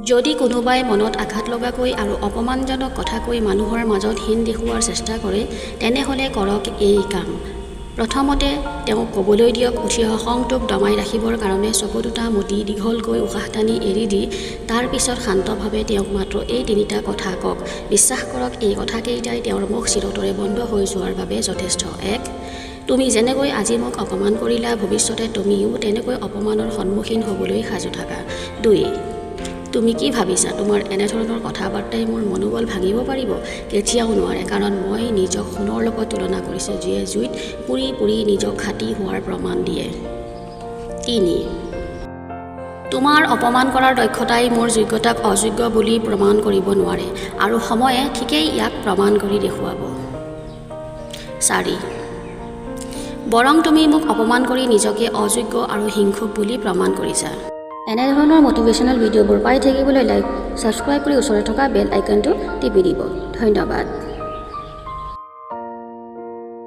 যদি কোনোবাই মনত আঘাত লগাকৈ আৰু অপমানজনক কথা কৈ মানুহৰ মাজত হীন দেখুওৱাৰ চেষ্টা কৰে তেনেহ'লে কৰক এই কাম। প্ৰথমতে তেওঁক ক'বলৈ দিয়ক উঠি অহা খংটোক দমাই ৰাখিবৰ কাৰণে চকু দুটা মুদি দীঘলকৈ উশাহ টানি এৰি দি তাৰ পিছত শান্তভাৱে তেওঁক মাত্ৰ এই তিনিটা কথা কওক। বিশ্বাস কৰক এই কথাকেইটাই তেওঁৰ মুখ চিৰতৰে বন্ধ হৈ যোৱাৰ বাবে যথেষ্ট। 1. তুমি যেনেকৈ আজি মোক অপমান কৰিলা ভৱিষ্যতে তুমিও তেনেকৈ অপমানৰ সন্মুখীন হ'বলৈ সাজু থাকা। 2. তুমি কি ভাবিছা তোমাৰ এনেধৰণৰ কথা বাৰ্তাই মোৰ মনোবল ভাঙিব পাৰিব? কেতিয়াও নোৱাৰে, কাৰণ মই নিজক সোণৰ লগত তুলনা কৰিছোঁ যিয়ে জুইত পুৰি পুৰি নিজক খাটি হোৱাৰ প্ৰমাণ দিয়ে। 3. তোমাৰ অপমান কৰাৰ দক্ষতাই মোৰ যোগ্যতাক অযোগ্য বুলি প্ৰমাণ কৰিব নোৱাৰে আৰু সময়ে ঠিকেই ইয়াক প্ৰমাণ কৰি দেখুৱাব। 4. বৰং তুমি মোক অপমান কৰি নিজকে অযোগ্য আৰু হিংসুক বুলি প্ৰমাণ কৰিছা। এনেধৰণৰ মটিভেশ্যনেল ভিডিঅ'বোৰ পাই থাকিবলৈ লাইক, ছাবস্ক্ৰাইব কৰি ওচৰতে থকা বেল আইকনটো টিপি দিব। ধন্যবাদ।